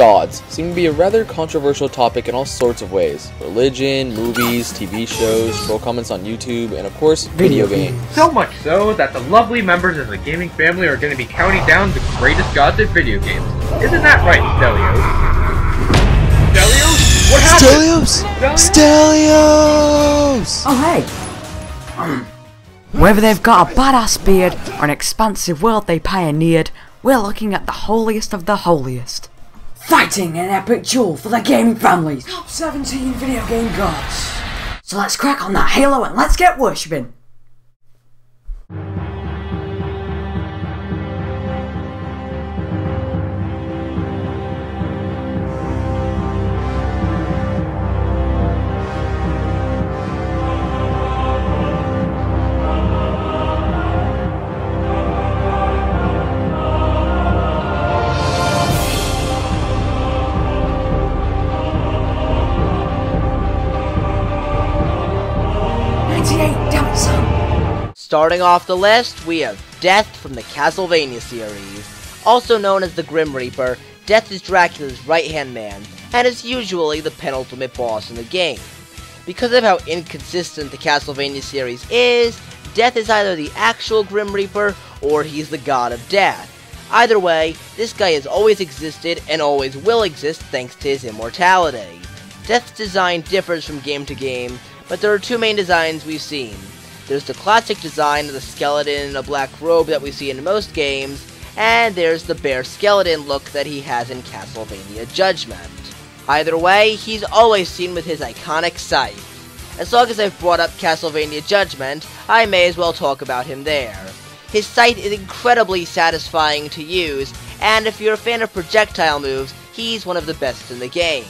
gods seem to be a rather controversial topic in all sorts of ways. Religion, movies, TV shows, troll comments on YouTube, and of course, video games. So much so that the lovely members of the gaming family are going to be counting down the greatest gods in video games. Isn't that right, Stelios? Stelios? What happened? Stelios! Oh hey! Whether they've got a badass beard or an expansive world they pioneered, we're looking at the holiest of the holiest. Fighting an epic duel for the gaming family's top 17 video game gods. So let's crack on that Halo and let's get worshipping. Starting off the list, we have Death from the Castlevania series. Also known as the Grim Reaper, Death is Dracula's right-hand man, and is usually the penultimate boss in the game. Because of how inconsistent the Castlevania series is, Death is either the actual Grim Reaper, or he's the god of death. Either way, this guy has always existed, and always will exist thanks to his immortality. Death's design differs from game to game, but there are two main designs we've seen. There's the classic design of the skeleton in a black robe that we see in most games, and there's the bare skeleton look that he has in Castlevania Judgment. Either way, he's always seen with his iconic scythe. As long as I've brought up Castlevania Judgment, I may as well talk about him there. His scythe is incredibly satisfying to use, and if you're a fan of projectile moves, he's one of the best in the game.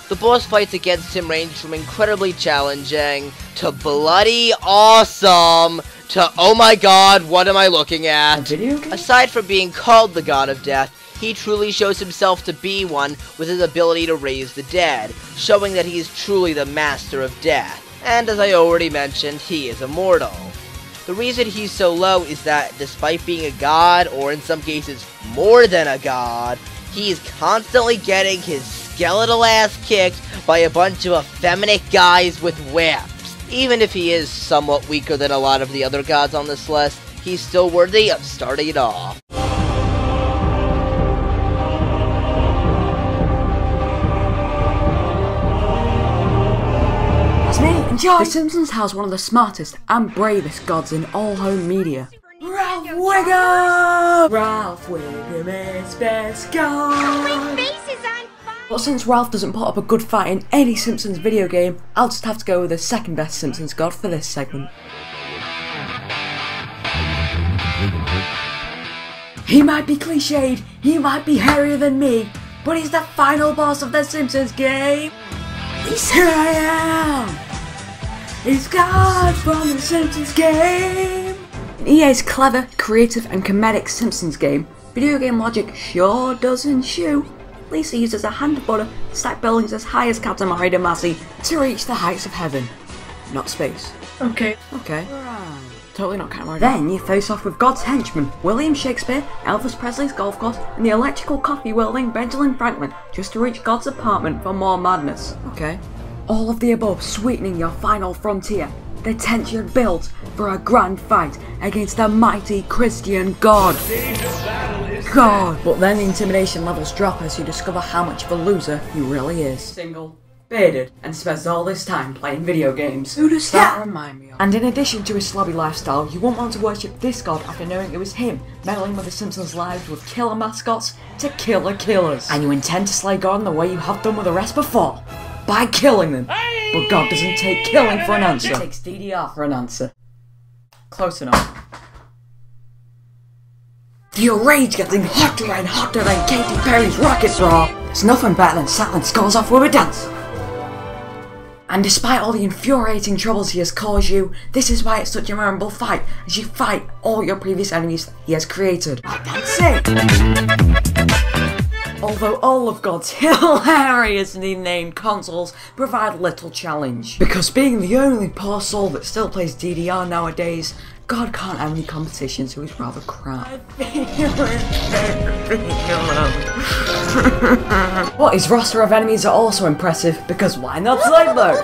The boss fights against him range from incredibly challenging, to bloody awesome, to oh my god, what am I looking at? Aside from being called the God of Death, he truly shows himself to be one with his ability to raise the dead, showing that he is truly the master of death. And as I already mentioned, he is immortal. The reason he's so low is that despite being a god, or in some cases more than a god, he is constantly getting his skeletal ass kicked by a bunch of effeminate guys with whips. Even if he is somewhat weaker than a lot of the other gods on this list, he's still worthy of starting it off. That's me, enjoy! The Simpsons has one of the smartest and bravest gods in all home media. Ralph Wiggum! Ralph Wiggum is best god! But since Ralph doesn't put up a good fight in any Simpsons video game, I'll just have to go with the second best Simpsons god for this segment. He might be cliched, he might be hairier than me, but he's the final boss of the Simpsons game! Here I am! He's God from the Simpsons game! In EA's clever, creative and comedic Simpsons game, video game logic sure doesn't shoe. Lisa uses a hand of butter to stack buildings as high as Katamari Damacy to reach the heights of heaven. Not space. Okay. Right. Totally not Katamari. Then you face off with God's henchman, William Shakespeare, Elvis Presley's golf course, and the electrical coffee wielding Benjamin Franklin just to reach God's apartment for more madness. Okay. All of the above sweetening your final frontier. The tension builds for a grand fight against the mighty Christian God. But then the intimidation levels drop as you discover how much of a loser he really is. Single, bearded, and spends all this time playing video games. Who does that remind me of? And in addition to his slobby lifestyle, you won't want to worship this god after knowing it was him meddling with the Simpsons' lives with killer mascots to killer killers. And you intend to slay God in the way you have done with the rest before, by killing them. But God doesn't take killing for an answer. He takes DDR for an answer. Close enough. Your rage getting hotter and hotter than Katy Perry's rocket bra. There's nothing better than settling scores off with a dance. And despite all the infuriating troubles he has caused you, this is why it's such a memorable fight, as you fight all your previous enemies he has created. Like dancing! Although all of God's hilariously named consoles provide little challenge. Because being the only poor soul that still plays DDR nowadays, God can't have any competition, so he's rather crap. What, his roster of enemies are also impressive, because why not Slimer?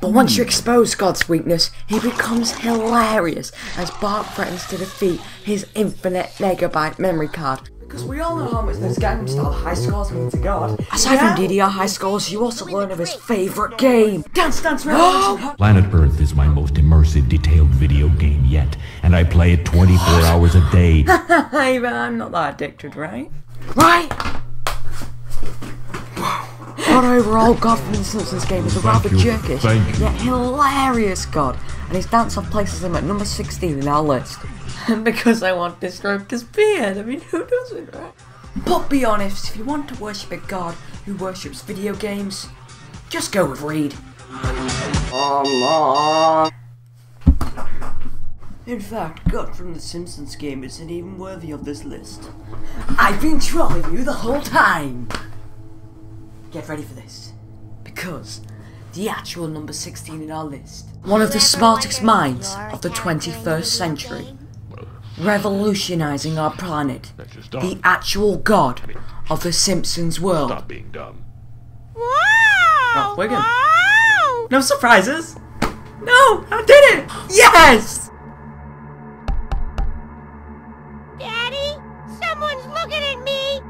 But once you expose God's weakness, he becomes hilarious as Bart threatens to defeat his infinite megabyte memory card. Because we all know how much those Gangnam Style high scores mean to God. Aside from DDR high scores, you also learn of his favourite game, Dance Dance Revolution. Planet Earth is my most immersive, detailed video game yet, and I play it 24 hours a day. Hey, but I'm not that addicted, right? Right? But overall, God from the Simpsons game is a rather jerkish, yet hilarious God, and his dance-off places him at number 16 in our list. And because I want to stroke his beard, I mean, who doesn't, right? But be honest, if you want to worship a God who worships video games, just go with Reed. In fact, God from the Simpsons game isn't even worthy of this list. I've been trolling you the whole time! Get ready for this, because the actual number 16 in our list, one of the smartest minds of the 21st century, revolutionizing our planet, the actual God of the Simpsons world. Stop being dumb. Ralph Wiggum. Wow. No surprises. No, I did it. Yes. Daddy, someone's looking at me.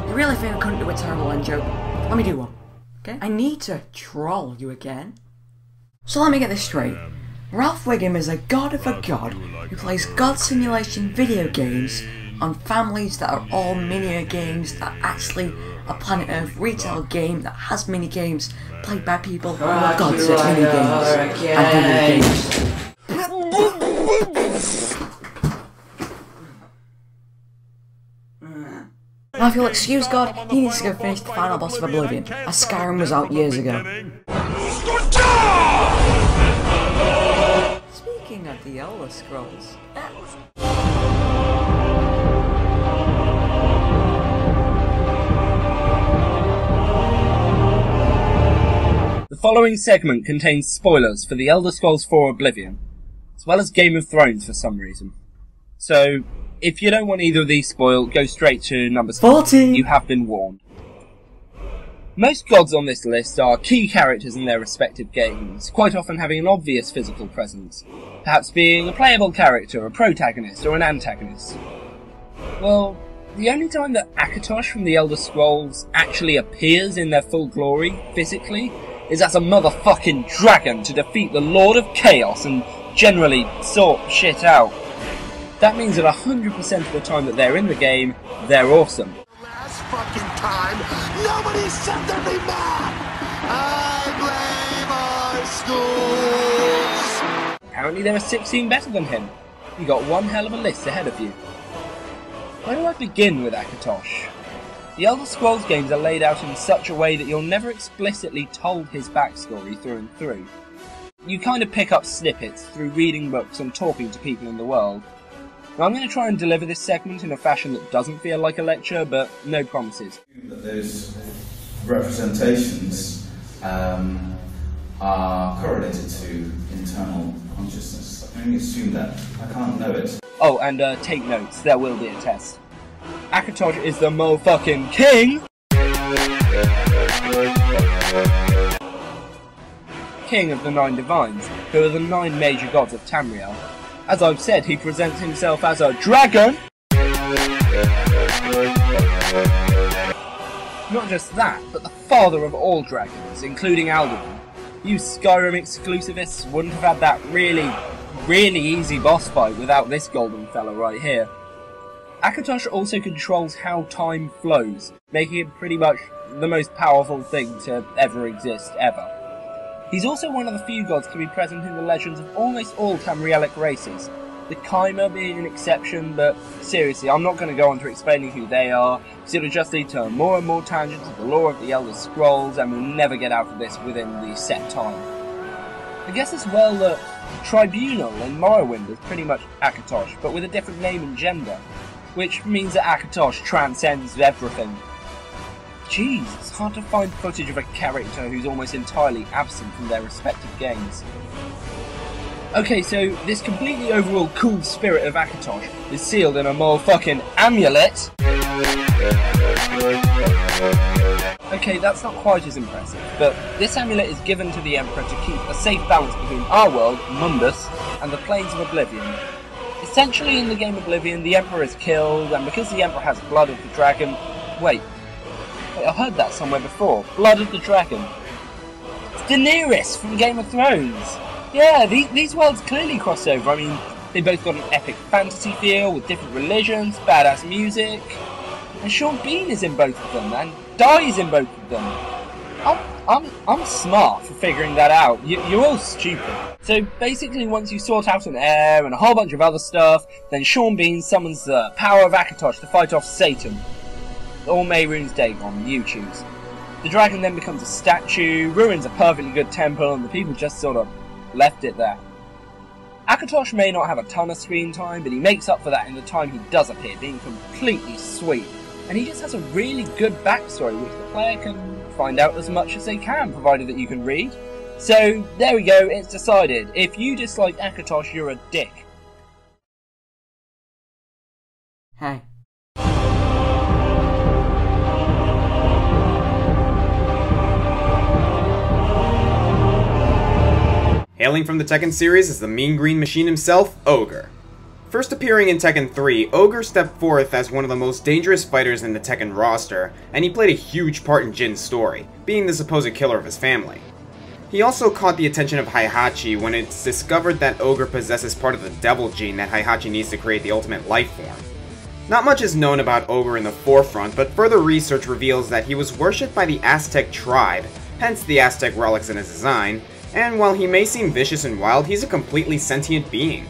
You really think I couldn't do a terrible end joke? Let me do one. Okay? I need to troll you again. So let me get this straight. Ralph Wiggum is a god of a god who plays God simulation video games on families that are all mini games that are actually a Planet Earth retail game that has mini games played by people who are gods at mini games and video games. Now if you'll excuse God, he needs to go finish the final boss of Oblivion, as Skyrim was out years ago. Speaking of the Elder Scrolls... The following segment contains spoilers for The Elder Scrolls 4 Oblivion, as well as Game of Thrones for some reason. So, if you don't want either of these spoiled, go straight to number 14. You have been warned. Most gods on this list are key characters in their respective games, quite often having an obvious physical presence, perhaps being a playable character, a protagonist, or an antagonist. Well, the only time that Akatosh from The Elder Scrolls actually appears in their full glory, physically, is as a motherfucking dragon to defeat the Lord of Chaos and generally sort shit out. That means that 100% of the time that they're in the game, they're awesome. Last fucking time, nobody said they'd be mad! I blame our schools! Apparently there are 16 better than him. You got one hell of a list ahead of you. Where do I begin with Akatosh? The Elder Scrolls games are laid out in such a way that you're never explicitly told his backstory through and through. You kind of pick up snippets through reading books and talking to people in the world. Now, I'm going to try and deliver this segment in a fashion that doesn't feel like a lecture, but no promises. That those representations are correlated to internal consciousness. I can only assume that. I can't know it. Oh, and take notes, there will be a test. Akatosh is the mo-fucking king! King of the 9 Divines, who are the 9 major gods of Tamriel. As I've said, he presents himself as a dragon! Not just that, but the father of all dragons, including Alduin. You Skyrim exclusivists wouldn't have had that really easy boss fight without this golden fella right here. Akatosh also controls how time flows, making him pretty much the most powerful thing to ever exist, ever. He's also one of the few gods to be present in the legends of almost all Tamrielic races, the Kai'Ma being an exception, but seriously, I'm not going to go on to explaining who they are, because it'll just lead to more and more tangents of the lore of the Elder Scrolls, and we'll never get out of this within the set time. I guess as well that Tribunal in Morrowind is pretty much Akatosh, but with a different name and gender. which means that Akatosh transcends everything. Jeez, it's hard to find footage of a character who's almost entirely absent from their respective games. Okay, so this completely overall cool spirit of Akatosh is sealed in a motherfucking amulet. Okay, that's not quite as impressive, but this amulet is given to the Emperor to keep a safe balance between our world, Mundus, and the plains of Oblivion. Essentially, in the game Oblivion, the Emperor is killed, and because the Emperor has blood of the dragon... Wait, I heard that somewhere before. Blood of the Dragon. It's Daenerys from Game of Thrones. Yeah, these worlds clearly cross over. I mean, they both got an epic fantasy feel with different religions, badass music. And Sean Bean is in both of them, and dies in both of them. I'm smart for figuring that out. You're all stupid. So basically, once you sort out an heir and a whole bunch of other stuff, then Sean Bean summons the power of Akatosh to fight off Satan. Or Mehrunes Dagon, you choose. The dragon then becomes a statue, ruins a perfectly good temple, and the people just sort of left it there. Akatosh may not have a ton of screen time, but he makes up for that in the time he does appear, being completely sweet. And he just has a really good backstory, which the player can find out as much as they can, provided that you can read. So, there we go, it's decided. If you dislike Akatosh, you're a dick. Hey. Hailing from the Tekken series is the Mean Green Machine himself, Ogre. First appearing in Tekken 3, Ogre stepped forth as one of the most dangerous fighters in the Tekken roster, and he played a huge part in Jin's story, being the supposed killer of his family. He also caught the attention of Heihachi when it's discovered that Ogre possesses part of the devil gene that Heihachi needs to create the ultimate life form. Not much is known about Ogre in the forefront, but further research reveals that he was worshipped by the Aztec tribe, hence the Aztec relics in his design, and while he may seem vicious and wild, he's a completely sentient being.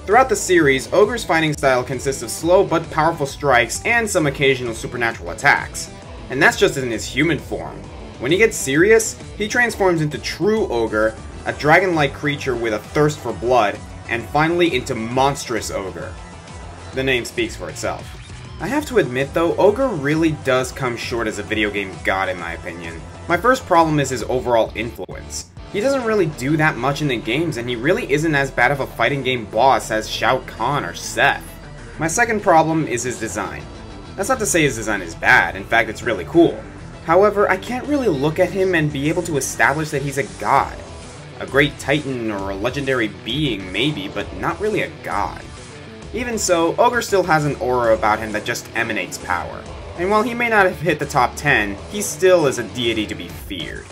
Throughout the series, Ogre's fighting style consists of slow but powerful strikes and some occasional supernatural attacks. And that's just in his human form. When he gets serious, he transforms into true Ogre, a dragon-like creature with a thirst for blood, and finally into monstrous Ogre. The name speaks for itself. I have to admit though, Ogre really does come short as a video game god in my opinion. My first problem is his overall influence. He doesn't really do that much in the games, and he really isn't as bad of a fighting game boss as Shao Kahn or Seth. My second problem is his design. That's not to say his design is bad, in fact it's really cool. However, I can't really look at him and be able to establish that he's a god. A great titan or a legendary being maybe, but not really a god. Even so, Ogre still has an aura about him that just emanates power. And while he may not have hit the top 10, he still is a deity to be feared.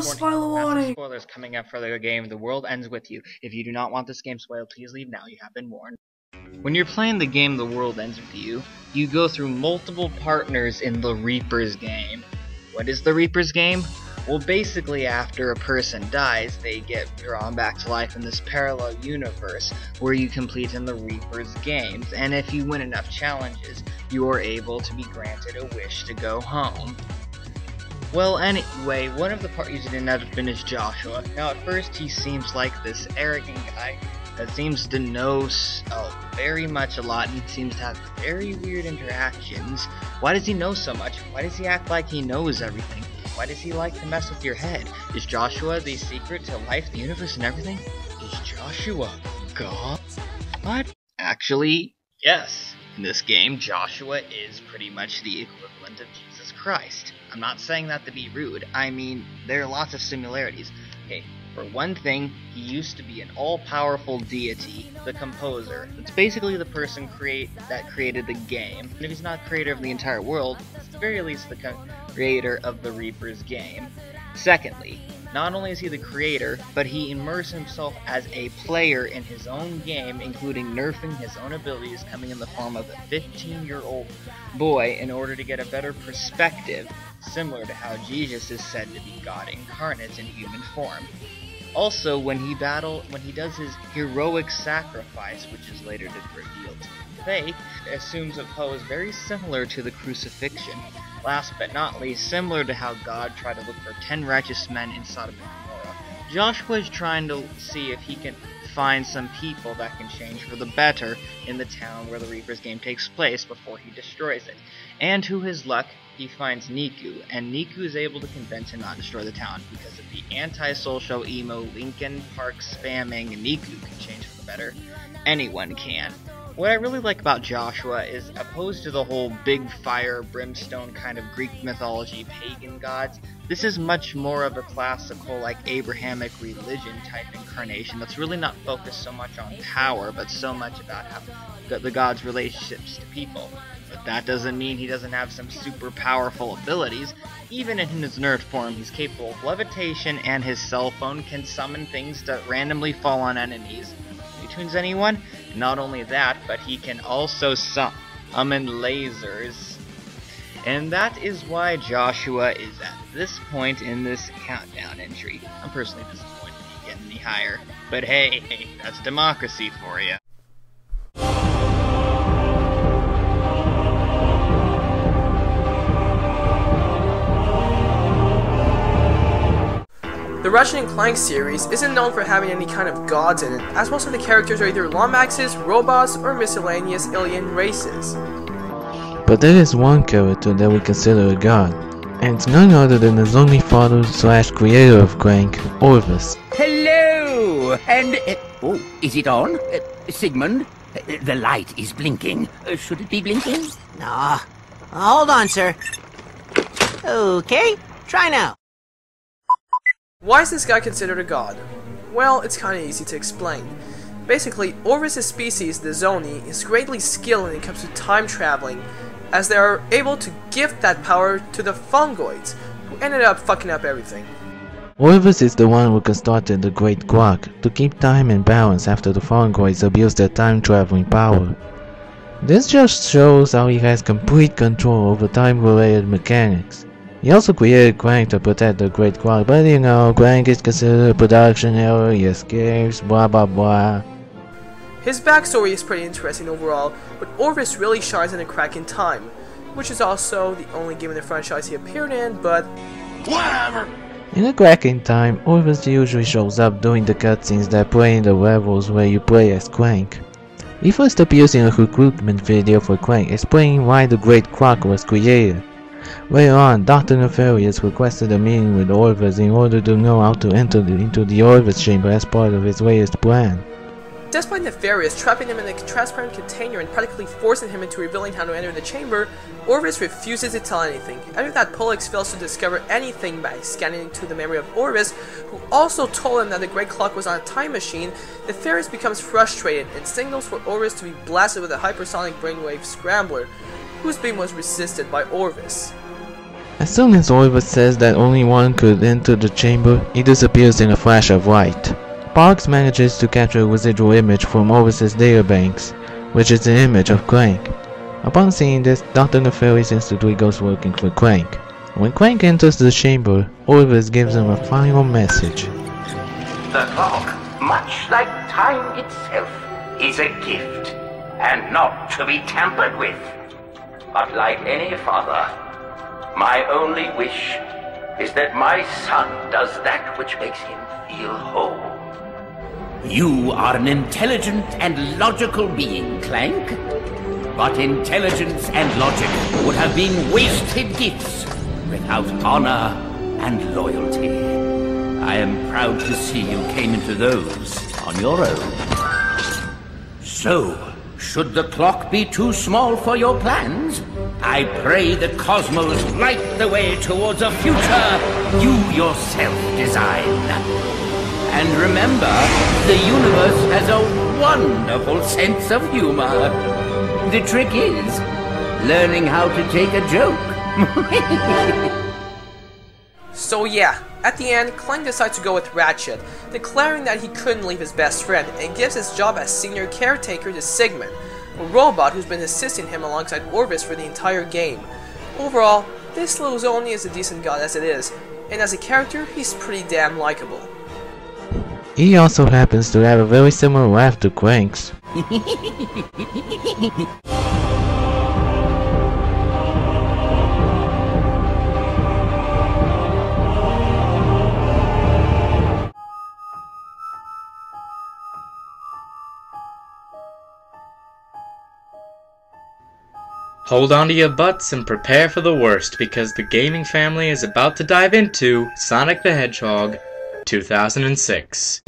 Spoiler warning! Spoilers coming up for the game. The world ends with you. If you do not want this game spoiled, please leave now. You have been warned. When you're playing the game The World Ends With You, you go through multiple partners in the Reaper's game. What is the Reaper's game? Well, basically after a person dies, they get drawn back to life in this parallel universe where you complete in the Reaper's games, and if you win enough challenges, you are able to be granted a wish to go home. Well, anyway, one of the parties you didn't have to finish Joshua. Now, at first, he seems like this arrogant guy that seems to know very much a lot and seems to have very weird interactions. Why does he know so much? Why does he act like he knows everything? Why does he like to mess with your head? Is Joshua the secret to life, the universe, and everything? Is Joshua God? What? Actually, yes. In this game, Joshua is pretty much the equivalent of Jesus Christ. I'm not saying that to be rude. I mean, there are lots of similarities. Okay, for one thing, he used to be an all-powerful deity, the composer. It's basically the person that created the game. And if he's not creator of the entire world, at the very least the creator of the Reaper's game. Secondly, not only is he the creator, but he immersed himself as a player in his own game, including nerfing his own abilities coming in the form of a 15-year-old boy in order to get a better perspective, similar to how Jesus is said to be God incarnate in human form. Also, when he does his heroic sacrifice, which is later revealed to be fake, assumes a pose very similar to the crucifixion. Last but not least, similar to how God tried to look for 10 righteous men in Sodom and Gomorrah, Joshua is trying to see if he can find some people that can change for the better in the town where the Reaper's game takes place before he destroys it. And to his luck, he finds Niku, and Niku is able to convince him not to destroy the town because of the anti-social emo Linkin Park spamming Niku can change for the better. Anyone can. What I really like about Joshua is, opposed to the whole big fire, brimstone kind of Greek mythology pagan gods, this is much more of a classical, like Abrahamic religion type incarnation that's really not focused so much on power, but so much about how the gods' relationships to people. But that doesn't mean he doesn't have some super powerful abilities. Even in his nerd form, he's capable of levitation, and his cell phone can summon things that randomly fall on enemies. Tunes anyone? Not only that, but he can also summon lasers. And that is why Joshua is at this point in this countdown entry. I'm personally disappointed he didn't get any higher. But hey, that's democracy for you. The Ratchet & Clank series isn't known for having any kind of gods in it, as most of the characters are either Lombaxes, robots, or miscellaneous alien races. But there is one character that we consider a god, and it's none other than the only father / creator of Clank, Orvis. Hello! And, oh, is it on? Sigmund, the light is blinking. Should it be blinking? Nah. Hold on, sir. Okay, try now. Why is this guy considered a god? Well, it's kinda easy to explain. Basically, Orvis' species, the Zoni, is greatly skilled when it comes to time traveling, as they are able to gift that power to the Fungoids, who ended up fucking up everything. Orvis is the one who started the Great Clock to keep time in balance after the Fungoids abused their time traveling power. This just shows how he has complete control over time-related mechanics. He also created Clank to protect the Great Clock, but you know, Clank is considered a production error, he escapes, blah blah blah. His backstory is pretty interesting overall, but Orvis really shines in A Crack in Time, which is also the only game in the franchise he appeared in, but whatever! In A Crack in Time, Orvis usually shows up during the cutscenes that play in the levels where you play as Clank. He first appears in a recruitment video for Clank explaining why the Great Clock was created. Later on, Dr. Nefarious requested a meeting with Orvis in order to know how to enter into the Orvis chamber as part of his latest plan. Despite Nefarious trapping him in a transparent container and practically forcing him into revealing how to enter the chamber, Orvis refuses to tell anything. After that, Pollux fails to discover anything by scanning into the memory of Orvis, who also told him that the Great Clock was on a time machine. Nefarious becomes frustrated and signals for Orvis to be blasted with a hypersonic brainwave scrambler, whose beam was resisted by Orvis. As soon as Orvis says that only one could enter the chamber, he disappears in a flash of light. Pollux manages to capture a residual image from Orvis' databanks, which is the image of Clank. Upon seeing this, Dr. Nefarious instantly goes working for Clank. When Clank enters the chamber, Orvis gives him a final message. The clock, much like time itself, is a gift, and not to be tampered with. But like any father, my only wish is that my son does that which makes him feel whole. You are an intelligent and logical being, Clank. But intelligence and logic would have been wasted gifts without honor and loyalty. I am proud to see you came into those on your own. So, should the clock be too small for your plans, I pray the cosmos light the way towards a future you yourself design. And remember, the universe has a wonderful sense of humor. The trick is learning how to take a joke. So yeah, at the end, Clank decides to go with Ratchet, declaring that he couldn't leave his best friend, and gives his job as senior caretaker to Sigmund, a robot who's been assisting him alongside Orvis for the entire game. Overall, this little Zoni is a decent god as it is, and as a character, he's pretty damn likable. He also happens to have a very similar laugh to Crank's. Hold on to your butts and prepare for the worst, because the gaming family is about to dive into Sonic the Hedgehog 2006.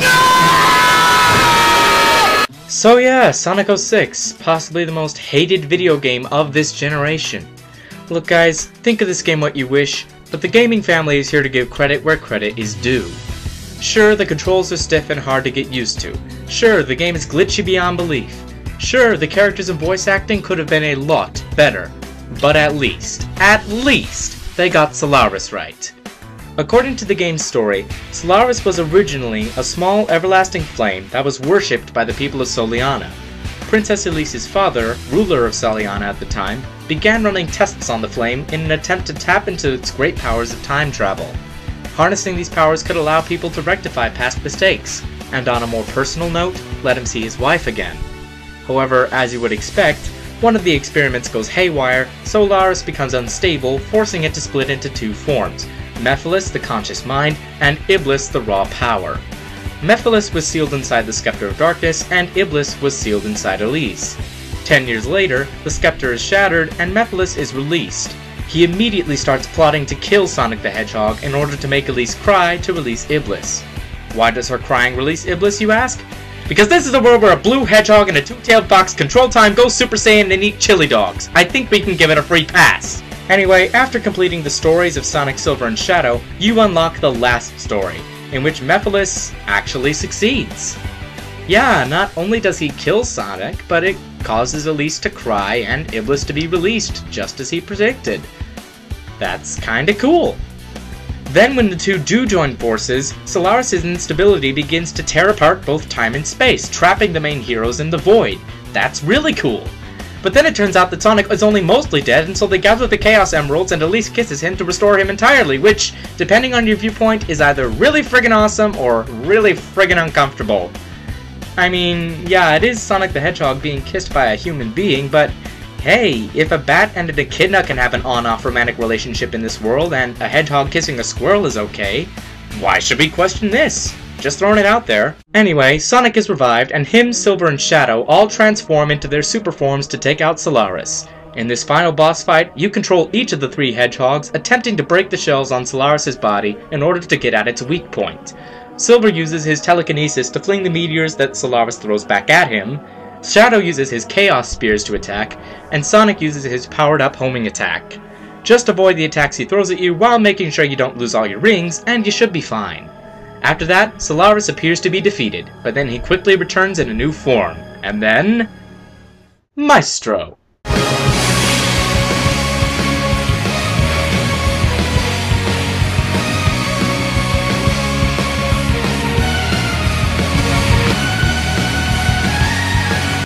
So yeah, Sonic 06, possibly the most hated video game of this generation. Look guys, think of this game what you wish, but the gaming family is here to give credit where credit is due. Sure, the controls are stiff and hard to get used to. Sure, the game is glitchy beyond belief. Sure, the characters and voice acting could have been a lot better, but at least, they got Solaris right. According to the game's story, Solaris was originally a small everlasting flame that was worshipped by the people of Soliana. Princess Elise's father, ruler of Soliana at the time, began running tests on the flame in an attempt to tap into its great powers of time travel. Harnessing these powers could allow people to rectify past mistakes, and on a more personal note, let him see his wife again. However, as you would expect, one of the experiments goes haywire, Solaris becomes unstable, forcing it to split into two forms, Mephiles, the conscious mind, and Iblis, the raw power. Mephiles was sealed inside the Scepter of Darkness, and Iblis was sealed inside Elise. 10 years later, the Scepter is shattered, and Mephiles is released. He immediately starts plotting to kill Sonic the Hedgehog in order to make Elise cry to release Iblis. Why does her crying release Iblis, you ask? Because this is a world where a blue hedgehog and a two-tailed fox control time, go Super Saiyan, and eat chili dogs. I think we can give it a free pass. Anyway, after completing the stories of Sonic, Silver, and Shadow, you unlock the last story, in which Mephiles actually succeeds. Yeah, not only does he kill Sonic, but it causes Elise to cry and Iblis to be released, just as he predicted. That's kinda cool. Then when the two do join forces, Solaris' instability begins to tear apart both time and space, trapping the main heroes in the void. That's really cool. But then it turns out that Sonic is only mostly dead, and so they gather the Chaos Emeralds and Elise kisses him to restore him entirely, which, depending on your viewpoint, is either really friggin' awesome or really friggin' uncomfortable. I mean, yeah, it is Sonic the Hedgehog being kissed by a human being, but hey, if a bat and an echidna can have an on-off romantic relationship in this world, and a hedgehog kissing a squirrel is okay, why should we question this? Just throwing it out there. Anyway, Sonic is revived, and him, Silver, and Shadow all transform into their super forms to take out Solaris. In this final boss fight, you control each of the three hedgehogs, attempting to break the shells on Solaris' body in order to get at its weak point. Silver uses his telekinesis to fling the meteors that Solaris throws back at him, Shadow uses his Chaos Spears to attack, and Sonic uses his powered-up homing attack. Just avoid the attacks he throws at you while making sure you don't lose all your rings, and you should be fine. After that, Solaris appears to be defeated, but then he quickly returns in a new form. And then... Maestro!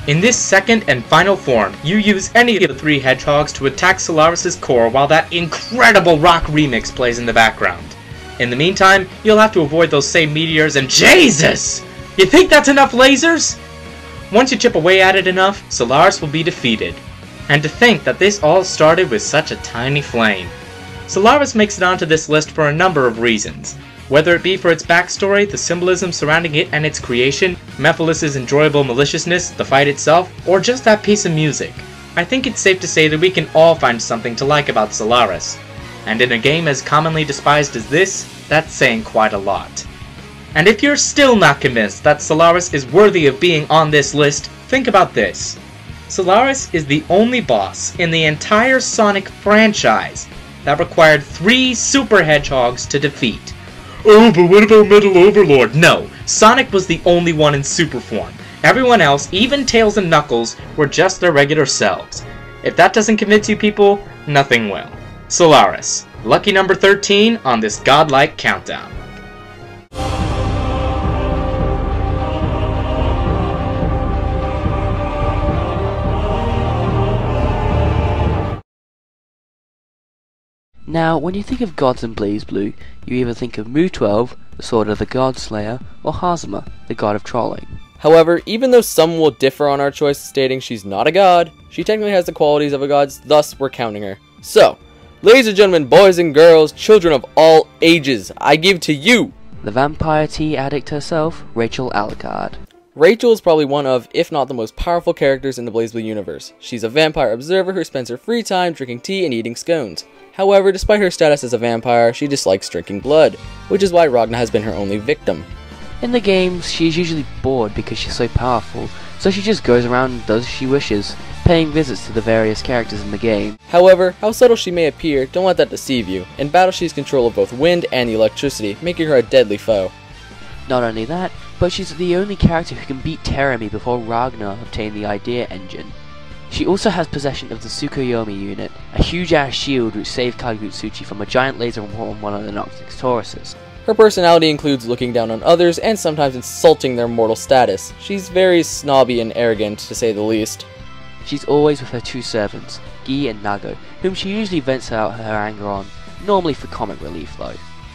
In this second and final form, you use any of the three hedgehogs to attack Solaris' core while that incredible rock remix plays in the background. In the meantime, you'll have to avoid those same meteors and Jesus! You think that's enough lasers? Once you chip away at it enough, Solaris will be defeated. And to think that this all started with such a tiny flame. Solaris makes it onto this list for a number of reasons. Whether it be for its backstory, the symbolism surrounding it and its creation, Mephiles' enjoyable maliciousness, the fight itself, or just that piece of music, I think it's safe to say that we can all find something to like about Solaris. And in a game as commonly despised as this, that's saying quite a lot. And if you're still not convinced that Solaris is worthy of being on this list, think about this. Solaris is the only boss in the entire Sonic franchise that required 3 Super Hedgehogs to defeat. Oh, but what about Metal Overlord? No, Sonic was the only one in super form. Everyone else, even Tails and Knuckles, were just their regular selves. If that doesn't convince you people, nothing will. Solaris, lucky number 13 on this godlike countdown. Now, when you think of gods in BlazBlue, you either think of Mu 12, the Sword of the God Slayer, or Hazama, the god of trolling. However, even though some will differ on our choice stating she's not a god, she technically has the qualities of a god, thus we're counting her. So, ladies and gentlemen, boys and girls, children of all ages, I give to you the vampire tea addict herself, Rachel Alucard. Rachel is probably one of, if not the most powerful characters in the BlazBlue universe. She's a vampire observer who spends her free time drinking tea and eating scones. However, despite her status as a vampire, she dislikes drinking blood, which is why Ragna has been her only victim. In the games, she's usually bored because she's so powerful, so she just goes around and does as she wishes, paying visits to the various characters in the game. However, how subtle she may appear, don't let that deceive you. In battle she has control of both wind and electricity, making her a deadly foe. Not only that, but she's the only character who can beat Terami before Ragnar obtained the Idea Engine. She also has possession of the Tsukuyomi unit, a huge-ass shield which saved Kagutsuchi from a giant laser on one of the Noctix Tauruses. Her personality includes looking down on others and sometimes insulting their mortal status. She's very snobby and arrogant, to say the least. She's always with her two servants, Gi and Nago, whom she usually vents out her anger on, normally for comic relief though.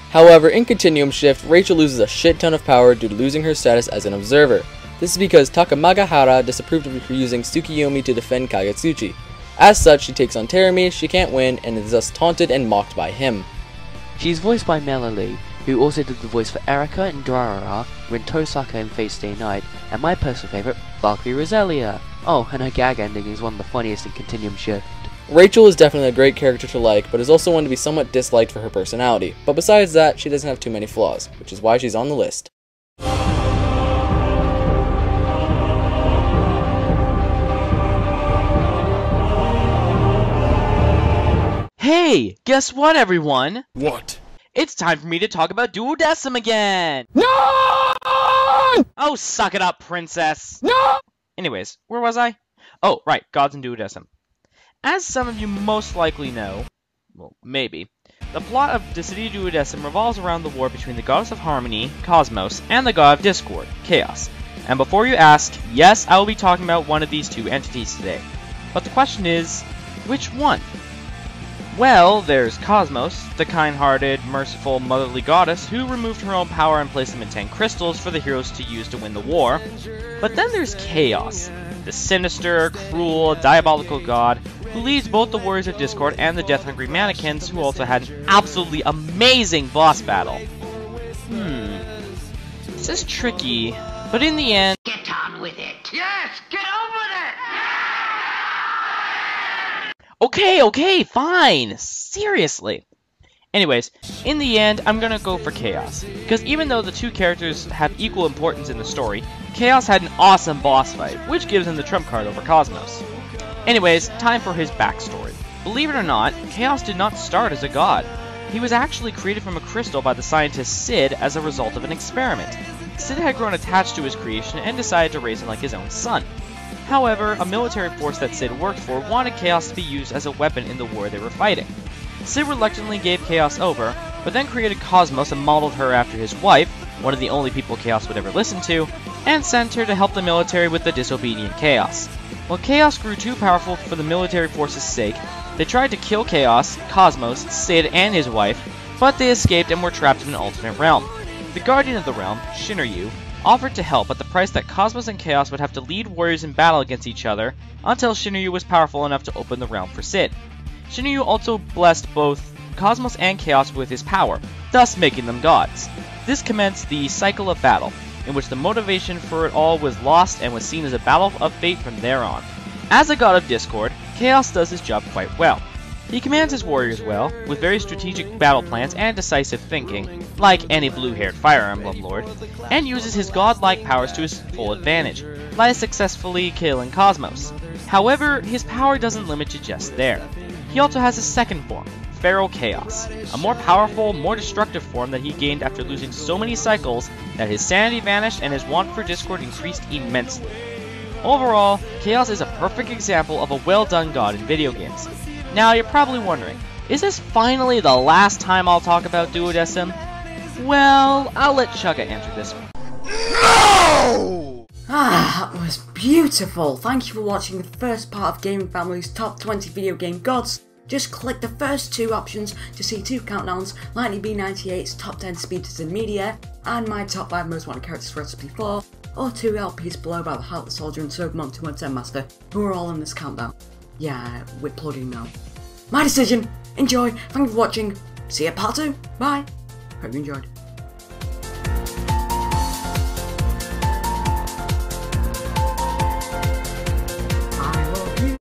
However, in Continuum Shift, Rachel loses a shit ton of power due to losing her status as an observer. This is because Takamagahara disapproved of her using Tsukuyomi to defend Kagutsuchi. As such, she takes on Terami, she can't win, and is thus taunted and mocked by him. She's voiced by Mela Lee, who also did the voice for Erika in Durarara, Rin Tosaka in Fate Stay Night, and my personal favourite, Valkyrie Roselia. Oh, and her gag ending is one of the funniest in Continuum Shift. Rachel is definitely a great character to like, but is also one to be somewhat disliked for her personality. But besides that, she doesn't have too many flaws, which is why she's on the list. Hey, guess what, everyone? What? It's time for me to talk about Duodecim again! No! Oh, suck it up, princess! No! Anyways, where was I? Oh, right, Gods and Duodecim. As some of you most likely know, well, maybe, the plot of the City of Duodecim revolves around the war between the Goddess of Harmony, Cosmos, and the God of Discord, Chaos. And before you ask, yes, I will be talking about one of these two entities today. But the question is, which one? Well, there's Cosmos, the kind-hearted, merciful, motherly goddess who removed her own power and placed them in 10 crystals for the heroes to use to win the war. But then there's Chaos, the sinister, cruel, diabolical god who leads both the Warriors of Discord and the Death-Hungry Mannequins, who also had an absolutely amazing boss battle. This is tricky, but in the end... Get on with it! Yes, get on with it! Okay, fine! Seriously! Anyways, in the end, I'm gonna go for Chaos, because even though the two characters have equal importance in the story, Chaos had an awesome boss fight, which gives him the trump card over Cosmos. Anyways, time for his backstory. Believe it or not, Chaos did not start as a god. He was actually created from a crystal by the scientist Sid as a result of an experiment. Sid had grown attached to his creation and decided to raise him like his own son. However, a military force that Sid worked for wanted Chaos to be used as a weapon in the war they were fighting. Sid reluctantly gave Chaos over, but then created Cosmos and modeled her after his wife, one of the only people Chaos would ever listen to, and sent her to help the military with the disobedient Chaos. While Chaos grew too powerful for the military force's sake, they tried to kill Chaos, Cosmos, Sid, and his wife, but they escaped and were trapped in an alternate realm. The guardian of the realm, Shinryu, offered to help at the price that Cosmos and Chaos would have to lead warriors in battle against each other until Shinryu was powerful enough to open the realm for Sid. Shinryu also blessed both Cosmos and Chaos with his power, thus making them gods. This commenced the cycle of battle, in which the motivation for it all was lost and was seen as a battle of fate from there on. As a god of Discord, Chaos does his job quite well. He commands his warriors well, with very strategic battle plans and decisive thinking, like any blue-haired Fire Emblem lord, and uses his godlike powers to his full advantage, like successfully killing Cosmos. However, his power doesn't limit to just there. He also has a second form, Feral Chaos, a more powerful, more destructive form that he gained after losing so many cycles that his sanity vanished and his want for Discord increased immensely. Overall, Chaos is a perfect example of a well-done god in video games. Now, you're probably wondering, is this finally the last time I'll talk about Duodecim? Well, I'll let Chugga answer this one. No! That was beautiful. Thank you for watching the first part of Gaming Family's Top 20 Video Game Gods. Just click the first two options to see 2 countdowns, likely B98's top 10 speeders in media, and my top 5 most wanted characters for Recipe 4, or 2 LPs below by the Heart Soldier and Sobermont 210 Master, who are all in this countdown. Yeah, we're plugging now. My decision! Enjoy! Thank you for watching. See you at part 2. Bye! Hope you enjoyed.